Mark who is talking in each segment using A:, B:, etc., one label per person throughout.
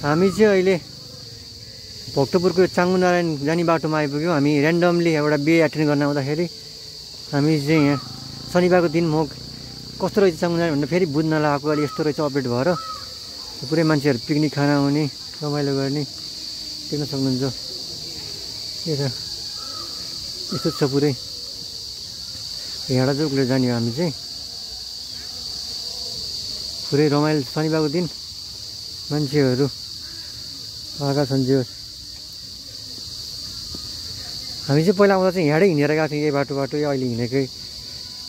A: हामी चाहिँ अहिले भक्तपुरको चाङ्गुनारायण जाने बाटोमा आइपुग्यौँ। हामी ऱ्यान्डमली एउटा बिहे एटेन्ड गर्न आउँदाखेरि हामी चाहिँ यहाँ शनिबारको दिन म कस्तो रहेछ चाङ्गुनारायण भनेर फेरि बुझ्न लगाएको। अहिले यस्तो रहेछ अपडेट भएर पुरै मान्छेहरू पिकनिक खान आउने रमाइलो गर्ने देख्न सक्नुहुन्छ। यस्तो छ पुरै हिँडा चोकले जाने हामी चाहिँ पुरै रमाइलो शनिबारको दिन मान्छेहरू आएका छन्। जे हामी चाहिँ पहिला आउँदा चाहिँ हिँडै हिँडेर गएको थियौँ यही बाटो अहिले हिँडेकै।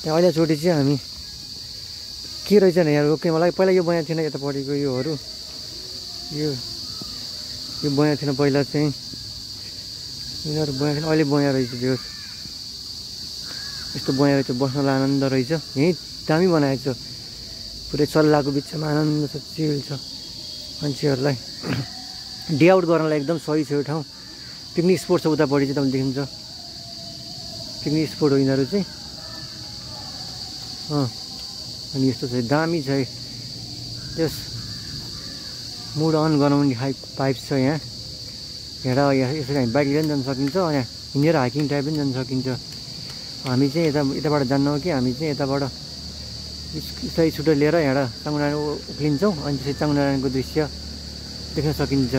A: त्यहाँ अहिलेचोटि चाहिँ हामी के रहेछ भने यहाँ रोक्ने मलाई पहिला यो बनाएको थिएन यतापट्टिको योहरू यो बनाएको थिएन पहिला चाहिँ यिनीहरू बनाएको थिएन अहिले बनाएर रहेछ। त्यो यस्तो बनाएर रहेछ बस्नलाई आनन्द रहेछ। यहीँ दामी बनाएको छ पुरै चल्लाको बिचमा आनन्द छ चिल छ मान्छेहरूलाई डे आउट गर्नलाई एकदम सही छ यो ठाउँ। पिकनिक स्पोट छ उतापट्टि चाहिँ तपाईँले देखिन्छ पिकनिक स्पोट हो यिनीहरू चाहिँ। अनि यस्तो छ दामी छ त्यस मुड अन गराउने पाइप छ यहाँ यसरी हामी बाइक लिएर पनि जान सकिन्छ। यहाँ हिँडेर हाइकिङ टाइप पनि जान सकिन्छ। हामी चाहिँ यताबाट जान्नौँ कि हामी चाहिँ यताबाट स्कुटर लिएर यहाँ चाङ्गुनारायण उक्लिन्छौँ अनि त्यसरी चाङ्गुनारायणको दृश्य देख्न सकिन्छ।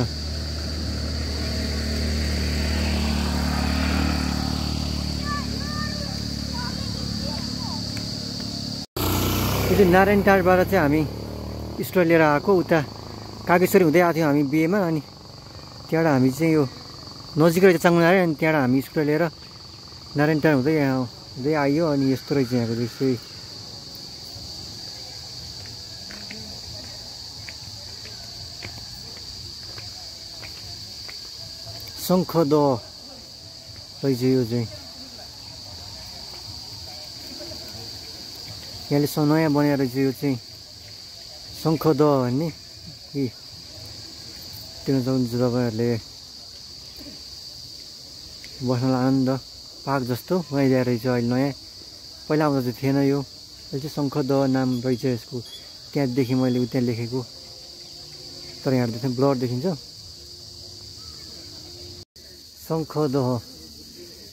A: यो चाहिँ नारायण टारबाट चाहिँ हामी स्टोर लिएर आएको उता कागेश्वरी हुँदै आएको थियौँ हामी बिहेमा। अनि त्यहाँबाट हामी चाहिँ यो नजिकै रहेछ चाङ्गुनारायण अनि त्यहाँबाट हामी स्कुटर लिएर नारायण टार हुँदै आइयो। अनि यस्तो रहेछ यहाँको दृश्य। शङ्खदह रहेछ यो चाहिँ यहाँले नयाँ बनाएर रहेछ यो चाहिँ शङ्खदह भन्ने देख्न सक्नुहुन्छ तपाईँहरूले। बस्नलाई आनन्द पार्क जस्तो बनाइदिएर रहेछ अहिले नयाँ। पहिला आउँदा चाहिँ थिएन यो चाहिँ शङ्खदह नाम रहेछ यसको। त्यहाँदेखि मैले त्यहाँ लेखेको तर यहाँ देख्छ ब्लर देखिन्छ। शङ्खदह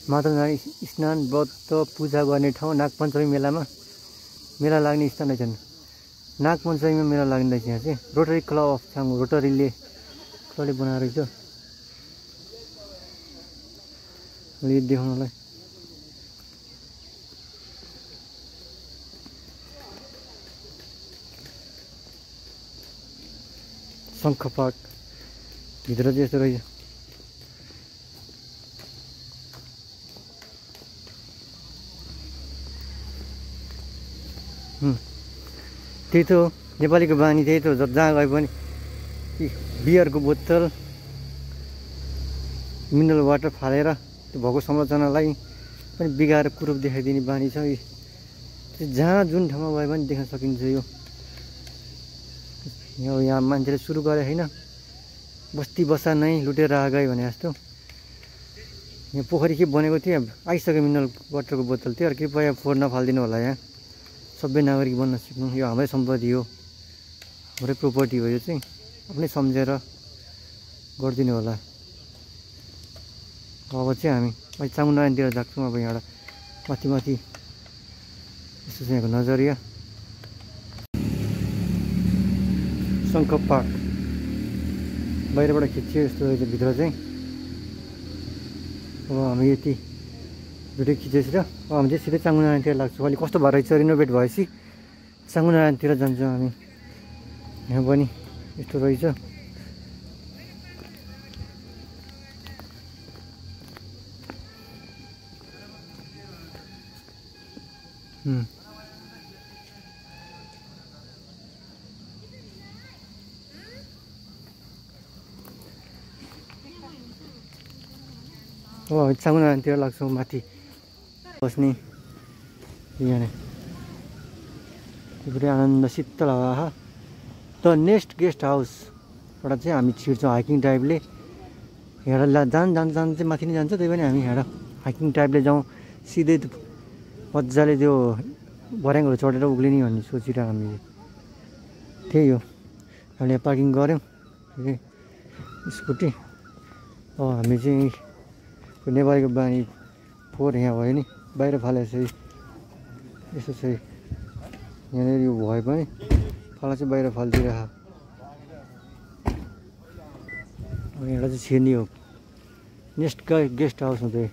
A: मातानारायण स्नान व्रत पूजा गर्ने ठाउँ नागपञ्चमी मेला लाग्ने स्थान रहेछन्। नागपञ्चमीमा मेला लाग्ने रहेछ यहाँ चाहिँ। रोटरी क्लब अफ छाङ्गु रोटरीले बनाएर रहेछ यो देखाउनलाई। शङ्ख पार्क भित्र चाहिँ यस्तो रहेछ। त्यही त हो नेपालीको बानी त्यही त हो। जहाँ गए पनि बियरको बोतल मिनरल वाटर फालेर त्यो भएको संरचनालाई पनि बिगाएर कुरूप देखाइदिने बानी छ। जहाँ जुन ठाउँमा गए पनि देख्न सकिन्छ यो। यहाँ मान्छेले सुरु गरे होइन बस्ती बसा नै लुटेर गए भने जस्तो। यहाँ पोखरी के बनेको थियो आइसक्यो मिनरल वाटरको बोतल थियो। कृपया फोहोर नफालिदिनु होला। यहाँ सबै नागरिक बन्न सिक्नु। यो हाम्रै सम्पत्ति हो हाम्रै प्रोपर्टी हो। यो चाहिँ आफ्नै सम्झेर गरिदिनु होला। अब चाहिँ हामी अहिले चाङ्गुनारायणतिर जान्छौँ। अब यहाँबाट माथि यस्तो चाहिँ यहाँको नजरिया शङ्ख पार्क बाहिरबाट खिच्यो यस्तो रहेछ भित्र चाहिँ। अब हामी यति भिडियो खिचेर अब हामी चाहिँ सिधै चाङ्गुनारायणतिर लाग्छौँ। अहिले कस्तो भएर रहेछ रिनोभेट भएपछि चाङ्गुनारायणतिर जान्छौँ हामी। यहाँ पनि यस्तो रहेछ। अब हामी चाङ्गुनारायणतिर लाग्छौँ माथि बस्ने यहाँ पुरै आनन्द शीतल हावा। द नेस्ट गेस्ट हाउसबाट चाहिँ हामी छिर्छौँ हाइकिङ टाइपले। यहाँ जान चाहिँ माथि नै जान्छ। त्यही पनि हामी यहाँ हाइकिङ टाइपले जाउँ सिधै मजाले त्यो भर्याङहरू चढेर उक्लिने भन्ने सोचिरहेको हामीले। त्यही हो हामीले पार्किङ गऱ्यौँ स्कुटी। अब हामी चाहिँ नेपालीको बानी फोहोर यहाँ भयो नि बाहिर फाले चाहिँ यसो चाहिँ यहाँनिर यो भए पनि फाला चाहिँ बाहिर फालिदिइरह। एउटा चाहिँ छिर्नी हो नेक्स्ट गेस्ट हाउस हुँदै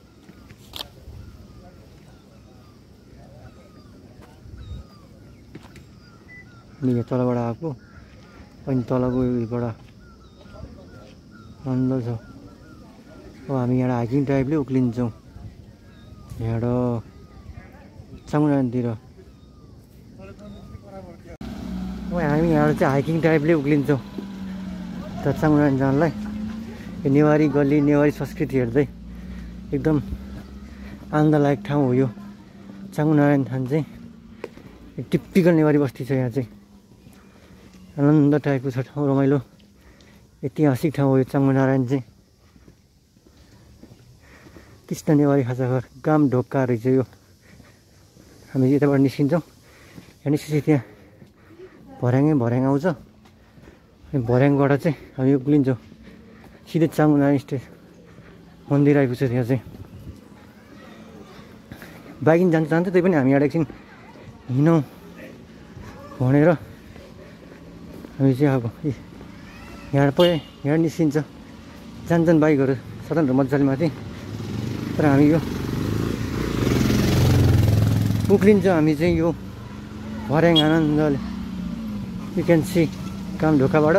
A: यहाँ तलबाट आएको अनि तलको उयोबाट अन्त छ। अब हामी यहाँ हाइकिङ टाइपले उक्लिन्छौँ यहाँबाट चामुनातिर। अब हामी यहाँबाट चाहिँ हाइकिङ टाइपले उक्लिन्छौँ त चामुनान जानलाई। यो नेवारी गल्ली नेवारी संस्कृति हेर्दै एकदम आनन्दलायक ठाउँ हो यो चामुनारायण थान चाहिँ। एक टिपिकल नेवारी बस्ती छ यहाँ चाहिँ आनन्द टाइपको छ ठाउँ रमाइलो ऐतिहासिक ठाउँ हो यो चामुनारायण चाहिँ। कृष्ण नेवारी खाजाघर गाम ढोका रहेछ यो। हामी यताबाट निस्किन्छौँ यहाँ निस्केपछि त्यहाँ भर्याङ आउँछ अनि भर्याङबाट चाहिँ हामी उक्लिन्छौँ सिधै चामुनारायण स्टेट मन्दिर आइपुग्छ। त्यहाँ चाहिँ बाइकिङ जान्छ त्यही पनि हामी एकछिन हिँडौँ भनेर हामी चाहिँ अब यहाँ निस्किन्छ जान्छन् बाइकहरू स्वतन्त्र मजाले माथि। तर हामी यो उक्लिन्छौँ हामी चाहिँ यो भर्याङ आनन्दले यु क्यान सी काम ढोकाबाट।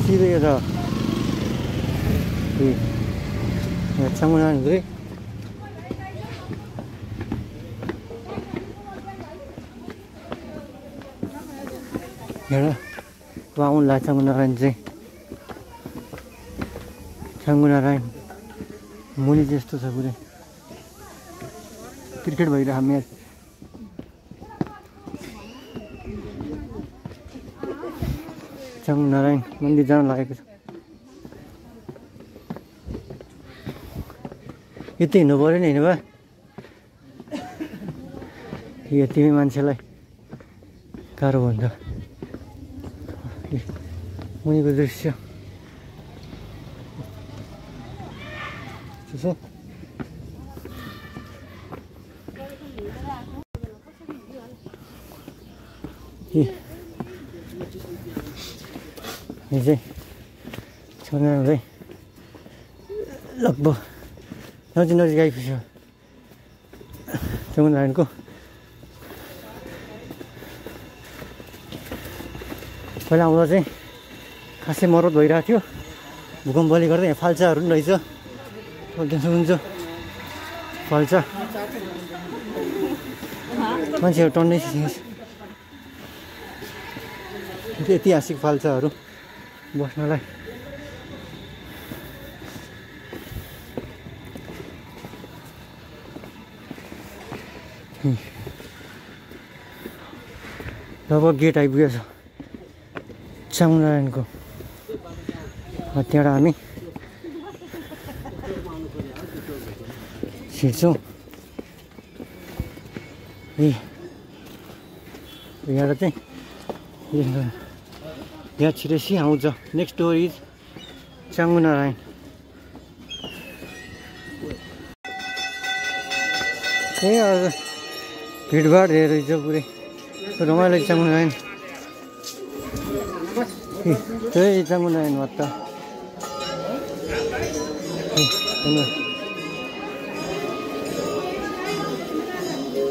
A: सिधै यता चामुनारायण हुँदै यहाँ आउनुलाई चामुनारायण चाहिँ चामुनारायण मुनि जस्तो छ पुरै क्रिकेट भइरहेको म्याच। चामुनारायण मन्दिर जान लागेको छ। यति हिँड्नु पऱ्यो नि हिँड्नु भयो यतिमै मान्छेलाई गाह्रो हुन्छ। मुनिको दृश्य यो चाहिँ चामुनारायण लगभग नजिक आइपुग्यो चामुनारायणको। पहिला आउँदा चाहिँ खासै मरत भइरहेको थियो भूकम्पले गर्दा। यहाँ फाल्चाहरू पनि रहेछ सक्नुहुन्छ फाल्चा मान्छेहरू टन्नै ऐतिहासिक फाल्चाहरू बस्नलाई। लगभग गेट आइपुगेछ चामुनारायणको। त्यहाँबाट हामी छिर्छौँ यहाँबाट चाहिँ यहाँ छिरेपछि आउँछ नेक्स्ट डोर इज चामुनारायण। ए हजुर भिडभाड धेरै छ पुरै रमाइलो चामुनारायण। त्यही चामुनारायण भत्ता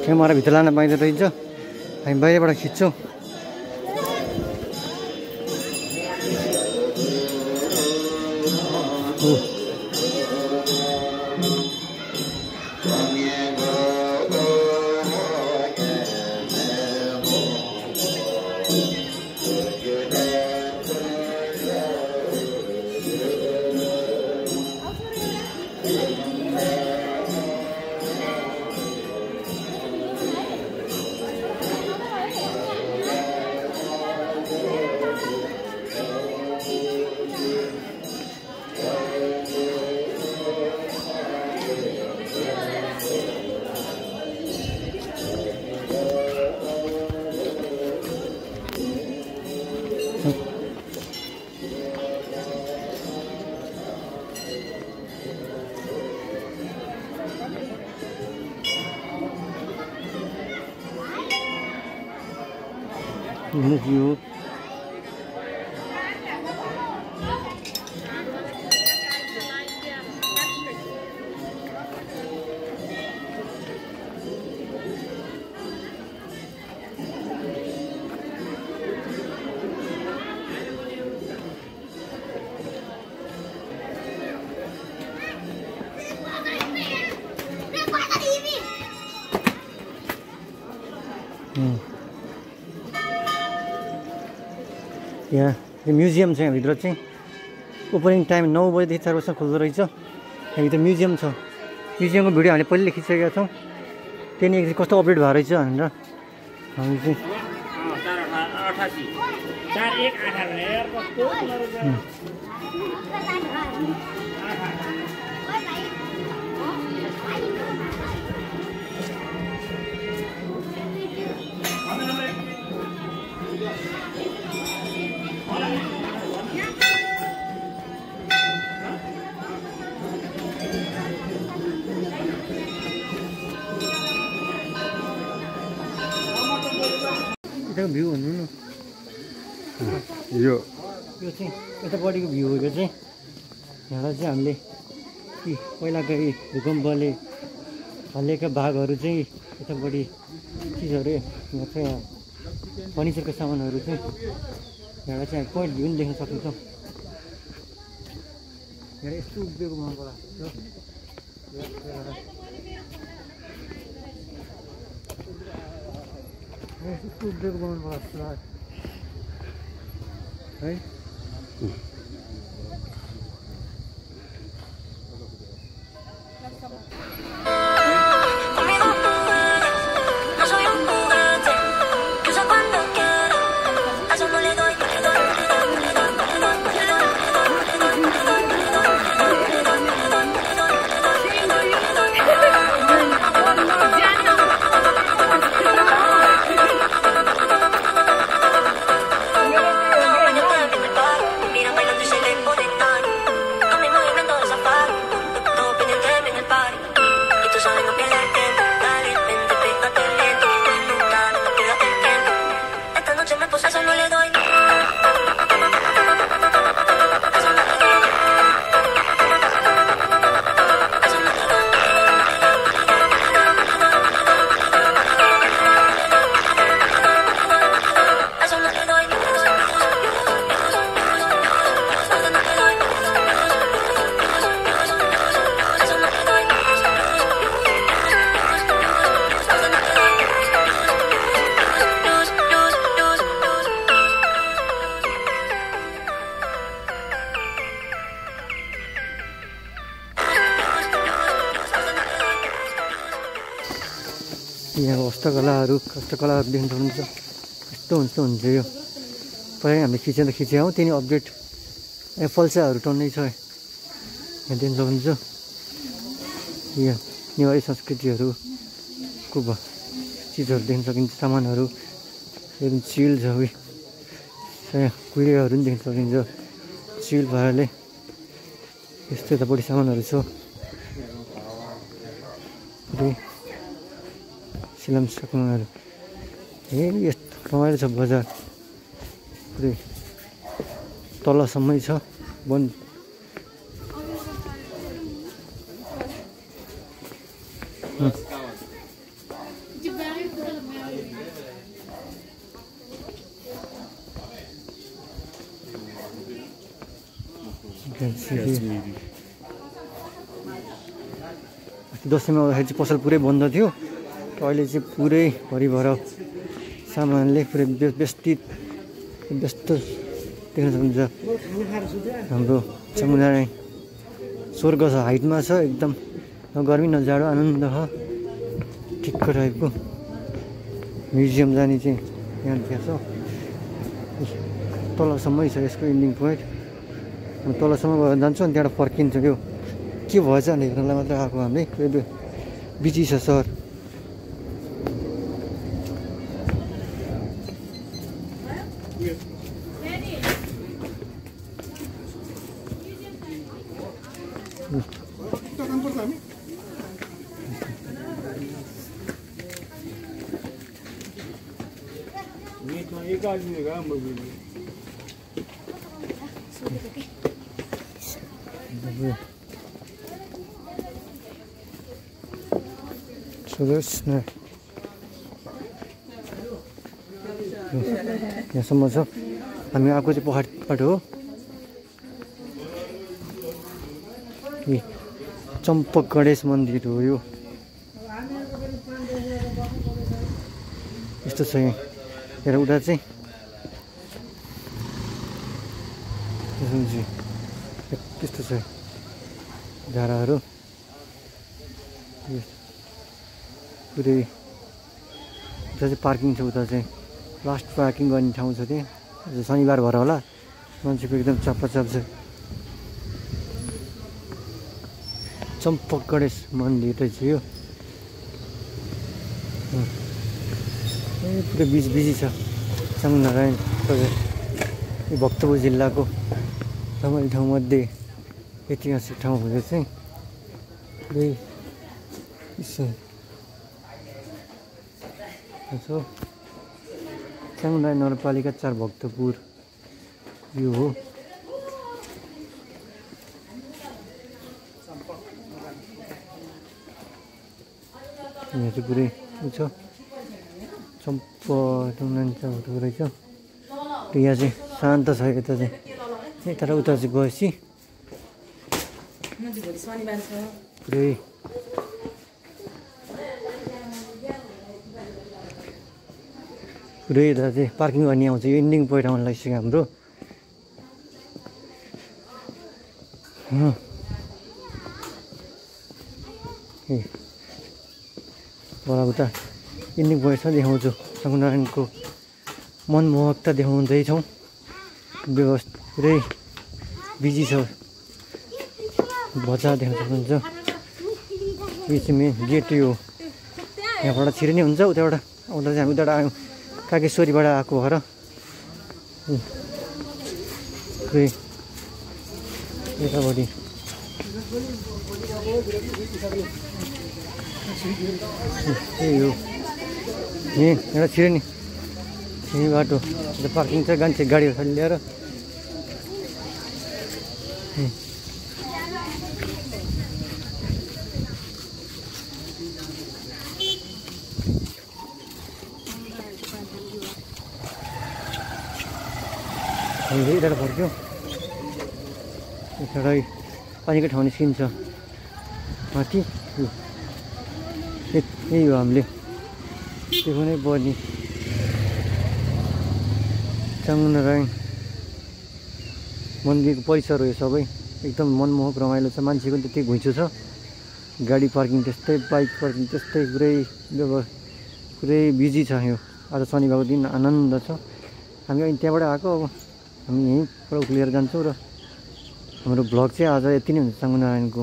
A: क्यामेरा भित्र लान पाइँदो रहेछ हामी बाहिरबाट खिच्छौँ। भ्यू यहाँ यो म्युजियम छ यहाँभित्र चाहिँ ओपनिङ टाइम 9 बजेदेखि 4 बजीसम्म खुल्दो रहेछ यहाँभित्र म्युजियम छ म्युजियमको भिडियो हामीले पहिल्यै खिचिसकेका छौँ त्यहाँदेखि कस्तो अपडेट भएर रहेछ भनेर हामी चाहिँ भ्यू भन्नु न यो चाहिँ यतापट्टिको भ्यू हो यो चाहिँ यहाँबाट चाहिँ हामीले कि पहिलाको भूकम्पले हल्लिएका भागहरू चाहिँ यतापट्टि चिजहरू यहाँ चाहिँ फर्निचरको सामानहरू चाहिँ यहाँबाट चाहिँ पोइन्ट भ्यू पनि देख्न सकिन्छ यहाँ यस्तो उभिएको मनबाट यस्तो उभिएको मनबाट है यहाँ हस्तकलाहरू देख्न सक्नुहुन्छ कस्तो हुन्छ यो पहिला हामीले खिच्यौँ त्यही अपडेट फल्साहरू टन्नै छ यहाँ देख्न सक्नुहुन्छ यहाँ नेवारी संस्कृतिहरूको चिजहरू देख्न सकिन्छ सामानहरू एकदम चिल छ यहाँ कुहिरेहरू पनि देख्न सकिन्छ चिल भएरले यस्तो यतापट्टि सामानहरू छ सिलाम सामानहरू यस्तो रमाइलो छ बजार पुरै तलसम्मै छ वन दसैँमा आउँदाखेरि चाहिँ पसल पुरै बन्द थियो अहिले चाहिँ पुरै भरिभर सामानले पुरै व्यस्त देख्न सक्नुहुन्छ हाम्रो समुदाय स्वर्ग छ हाइटमा छ एकदम न गर्मी न जाडो आनन्द छ ठिक्क टाइपको म्युजियम जाने चाहिँ यहाँ देख्छ तलसम्मै छ यसको इन्डिङ पोइन्ट तलसम्म गएर जान्छौँ अनि त्यहाँबाट फर्किन्छ यो के भएछ भने हेर्नलाई मात्रै आएको हामीले बिजी छ सहर सुदर्शन यहाँसम्म छ हामी आएको चाहिँ पहाडबाट हो चम्पक गणेश मन्दिर हो यो यस्तो छ यहाँ हेर उता चाहिँ त्यस्तो छ झाडाहरू पुरै उता चाहिँ पार्किङ छ उता चाहिँ लास्ट पार्किङ गर्ने ठाउँ छ त्यहाँ शनिबार भएर होला मान्छेको एकदम चप्पाचप छ चम्पक गणेश मन्दिर रहेछ यो पुरै बिजी छ चाङनारायण भक्तपुर जिल्लाको रमाइलो ठाउँमध्ये ऐतिहासिक ठाउँ हुँदै चाहिँ पुरै चाङनारायण नगरपालिका 4 भक्तपुर यो हो यहाँ चाहिँ पुरै छ चम्पक रहेछ यहाँ चाहिँ शान्त छ यता चाहिँ यता र उता चाहिँ गएपछि पुरै पुरै यता चाहिँ पार्किङ गर्ने आउँछ यो इन्डिङ पोइन्ट आउनु लागिसक्यो हाम्रो उता इन्डिङ पोइन्टमा देखाउँछु चाङनारायणको मनमोहकता देखाउँदैछौँ व्यवस्था पुरै बिजी छ बजार देख्न सक्नुहुन्छ यो चाहिँ मेन गेट यो यहाँबाट छिर्ने हुन्छ उताबाट आउँदा चाहिँ हामी उताबाट आयौँ कागेश्वरीबाट आएको भएर पुरै यतापट्टि त्यही हो एउटा छिर्ने यही बाटो पार्किङ छ गाडीहरू खालि ल्याएर यताबाट फर्क्यो यता पानीको ठाउँ निस्किन्छ माथि यही हो हामीले देखाउनै पर्ने चाङनारायण मन्दिरको परिसर हो यो सबै एकदम मनमोहक रमाइलो छ मान्छेको पनि त्यति घुइँचो छ गाडी पार्किङ त्यस्तै बाइक पार्किङ त्यस्तै पुरै बिजी छ यो आज शनिबारको दिन आनन्द छ हामी अहिले त्यहाँबाट आएको अब हामी यहीँबाट उक्लिएर जान्छौँ र हाम्रो भ्लग चाहिँ आज यति नै हुन्छ चाङनारायणको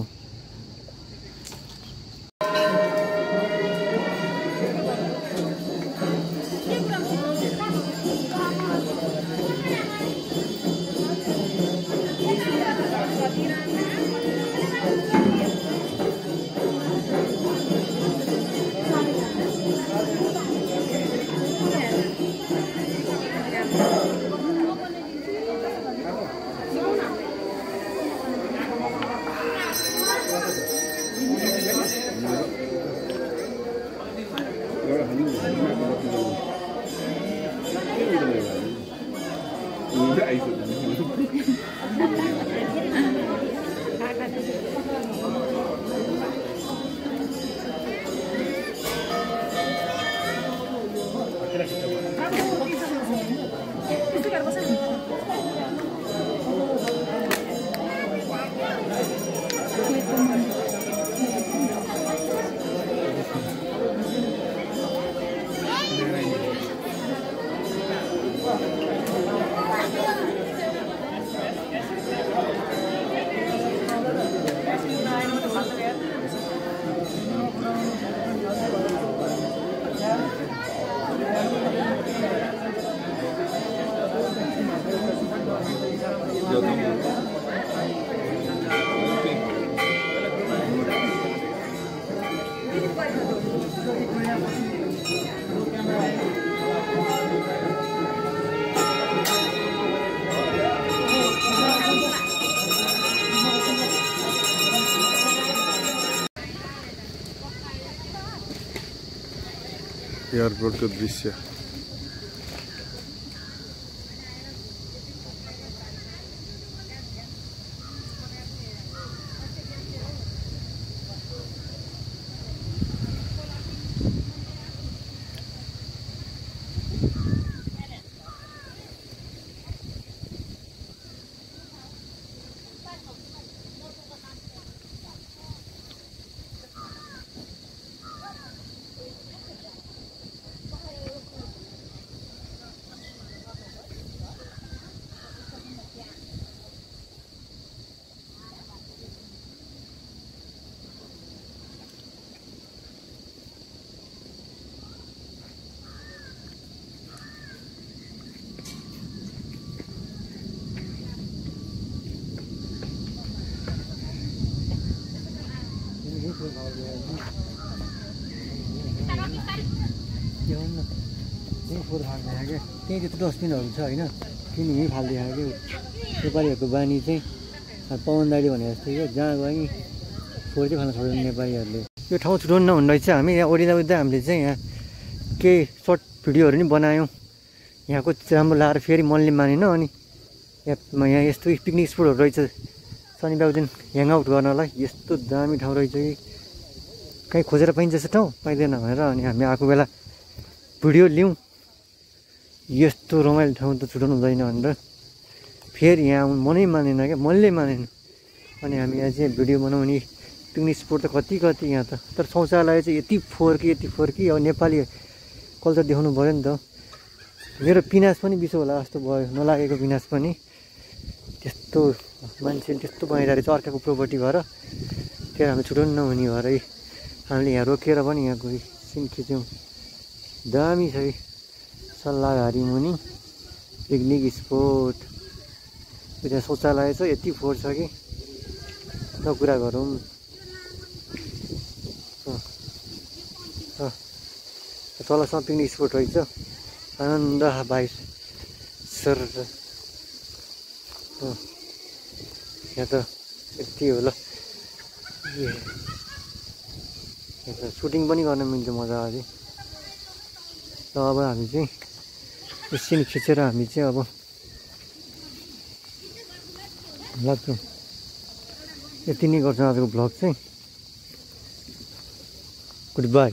B: एयरपोर्टको दृश्य।
A: त्यही त्यस्तो डस्टबिनहरू छ होइन, किन यहीँ फालिदिएको क्या। नेपालीहरूको बानी चाहिँ पवनदारी भने जस्तै क्या, जहाँ गयो नि फोहोर चाहिँ खान छोड्दैन नेपालीहरूले। यो ठाउँ छुटाउनु नहुँदो रहेछ। हामी यहाँ ओरिँदा ओर्दा हामीले चाहिँ यहाँ केही सर्ट भिडियोहरू नि बनायौँ। यहाँको राम्रो लाएर फेरि मनले मानेन। अनि यहाँ यस्तो पिकनिक स्पोटहरू रहेछ शनिबार दिन ह्याङआउट गर्नलाई। यस्तो दामी ठाउँ रहेछ कि कहीँ खोजेर पाइन्छ जस्तो ठाउँ पाइँदैन भनेर अनि हामी आएको बेला भिडियो लिउँ। यस्तो रमाइलो ठाउँ त छुटाउनु हुँदैन भनेर फेरि यहाँ आउनु मनै मानेन क्या, मनले मानेन। अनि हामी यहाँ चाहिँ भिडियो बनाउने पिकनिक स्पोट त कति कति यहाँ त, तर शौचालय चाहिँ यति फोहोर कि अब नेपाली कल्चर देखाउनु पऱ्यो नि त। मेरो पिनास पनि बिसो होला जस्तो भयो, नलागेको पिनास पनि। त्यस्तो मान्छेले त्यस्तो बनाइरहेको छ अर्काको प्रोपर्टी भएर, त्यहाँ हामी छुटाउनु नहुने भएर हामीले यहाँ रोकेर पनि यहाँ गई सिन खिच्यौँ। दामी छ है सल्लाहघारी मुनि पिकनिक स्पोट। त्यहाँ शौचालय छ, यति फोहोर छ कि कुरा गरौँ। तलसम्म पिकनिक स्पोट रहेछ, आनन्द भाइ सर। यहाँ त यति होला, यहाँ त सुटिङ पनि गर्न मिल्छ मजाले। र अब हामी चाहिँ सिन खिचेर हामी चाहिँ अब लाग्छौँ। यति नै गर्छौँ आजको भ्लग चाहिँ। Good by.